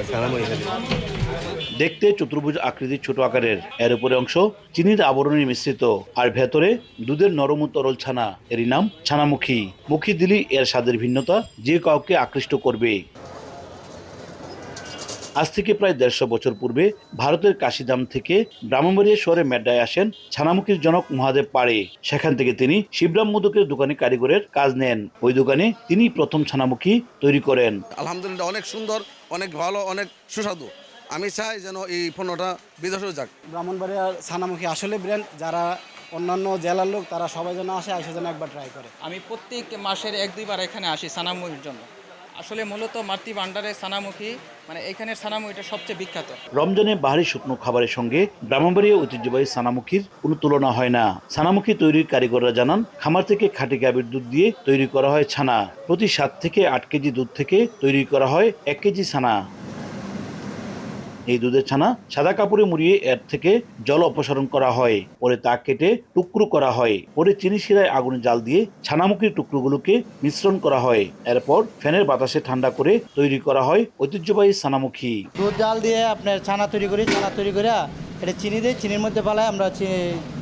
ছানামুড়ি খালি। দেখতে চতুর্ভুজ আকৃতির ছোট আকারের, এর উপরে অংশ চিনির আবরণে মিশ্রিত, আর ভেতরে দুধের নরম ও তরল ছানা। এরই নাম ছানামুখী। মুখে দিলেই এর স্বাদের ভিন্নতা যে কাউকে আকৃষ্ট করবে। আজ থেকে প্রায় ১৫০ বছর পূর্বে ভারতের কাশিধাম থেকে ব্রাহ্মণবাড়িয়া শহরে মেড্ডায় আসেন ছানামুখীর জনক মহাদেব পাড়ে। সেখান থেকে তিনি শিবরাম মোদকের দোকানে কারিগরের কাজ নেন। ওই দোকানে তিনি প্রথম ছানামুখী তৈরি করেন। আলহামদুলিল্লাহ, অনেক সুন্দর, অনেক ভালো, অনেক সুস্বাদু। আমি চাই যেন এই পণ্যটা বিদেশেও যাক। ব্রাহ্মণবাড়িয়ার ছানামুখী আসলে ব্র্যান্ড, যারা অন্যান্য জেলার লোক তারা সবাই যেন আসে যেন একবার ট্রাই করে। আমি প্রত্যেক মাসের ১-২ বার এখানে আসি ছানামুখির জন্য। আসলে মূলত মাতৃ ভান্ডারের ছানামুখী, মানে এখানের ছানামুখিটা সবচেয়ে বিখ্যাত। রমজানে বাহারি শুকনো খাবারের সঙ্গে ব্রাহ্মণবাড়িয়া ঐতিহ্যবাহী ছানামুখীর কোনো তুলনা হয় না। ছানামুখী তৈরির কারিগররা জানান, খামার থেকে খাঁটি গাভীর দুধ দিয়ে তৈরি করা হয় ছানা। প্রতি ৭ থেকে ৮ কেজি দুধ থেকে তৈরি করা হয় ১ কেজি ছানা। এই দুধের ছানা সাদা কাপড়ে মুড়িয়ে এর থেকে জল অপসারণ করা হয়, পরে তা কেটে টুকরো করা হয়, পরে চিনি শিরায় আগুনে জাল দিয়ে ছানামুখীর টুকরোগুলোকে মিশ্রণ করা হয়। এরপর ফ্যানের বাতাসে ঠান্ডা করে তৈরি করা হয় ঐতিহ্যবাহী ছানামুখী। দুধ জাল দিয়ে আপনার ছানা তৈরি করি, ছানা তৈরি করে এটা চিনি দিই, চিনির মধ্যে পালায় আমরা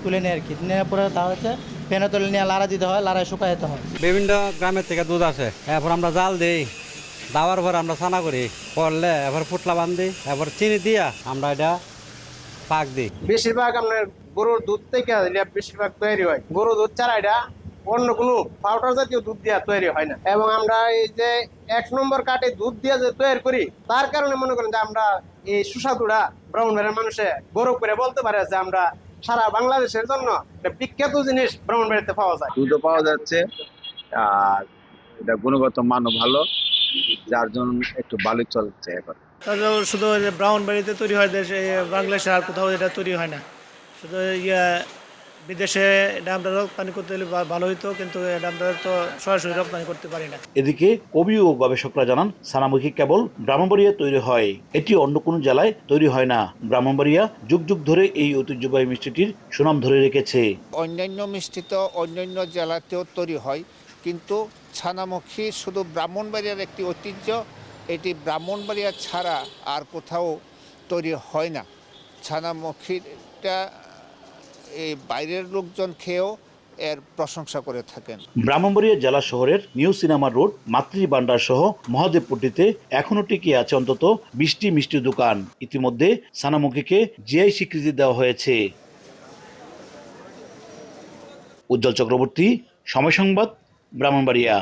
তুলে নিই আর কি। নেওয়ার পরে তা হচ্ছে ফ্যানে তুলে নিয়ে লাড়া দিতে হয়, লাড়ায় শুকাইতে হয়। বিভিন্ন গ্রামের থেকে দুধ আসে, এরপর আমরা জাল দিই, দেওয়ার পর আমরা ছানা করি, করলে এবার ফুটলা বান্ধি, এবার চিনি দিয়া আমরা এটা পাক দিই। বেশিরভাগ আপনার গরুর দুধ থেকে বেশিরভাগ তৈরি হয়। গরুর দুধ ছাড়া এটা অন্য কোনো পাউডার জাতীয় দুধ দিয়ে তৈরি হয় না। এবং আমরা এই যে ১ নম্বর কাটে দুধ দিয়ে যে তৈরি করি, তার কারণে মনে করেন যে আমরা এই সুস্বাদুটা ব্রাহ্মণবাড়িয়ার মানুষে গৌরব করে বলতে পারে যে আমরা সারা বাংলাদেশের জন্য একটা বিখ্যাত জিনিস ব্রাহ্মণবাড়িয়াতে পাওয়া যায়। দুধও পাওয়া যাচ্ছে, আর এটা গুণগত মানও ভালো, যার জন্য একটু ভালোই চলছে এখন। শুধু ব্রাহ্মণবাড়িতে তৈরি হয়, দেশে বাংলাদেশে আর কোথাও এটা তৈরি হয় না। শুধু বিদেশে এটা আমরা রপ্তানি করতে হলে ভালো হইতো, কিন্তু এটা আমরা তো সরাসরি রপ্তানি করতে পারি না। এদিকে কবি ও গবেষকরা জানান, ছানামুখী কেবল ব্রাহ্মণবাড়িয়া তৈরি হয়, এটি অন্য কোনো জেলায় তৈরি হয় না। ব্রাহ্মণবাড়িয়া যুগ যুগ ধরে এই ঐতিহ্যবাহী মিষ্টিটির সুনাম ধরে রেখেছে। অন্যান্য মিষ্টি তো অন্যান্য জেলাতেও তৈরি হয়, কিন্তু ছানামুখী শুধু ব্রাহ্মণবাড়িয়ার একটি ঐতিহ্য। এটি ব্রাহ্মণবাড়িয়া ছাড়া আর কোথাও তৈরি হয় না। ছানামুখীটা এই বাইরের লোকজন খেয়েও এর প্রশংসা করে থাকেন। ব্রাহ্মণবাড়িয়া জেলা শহরের নিউ সিনেমা রোড, মাতৃ ভান্ডার সহ মহাদেবপট্টিতে এখনো টিকে আছে অন্তত ২০টি মিষ্টির দোকান। ইতিমধ্যে ছানামুখীকে জিআই স্বীকৃতি দেওয়া হয়েছে। উজ্জ্বল চক্রবর্তী, সময় সংবাদ, ব্রাহ্মণবাড়িয়া।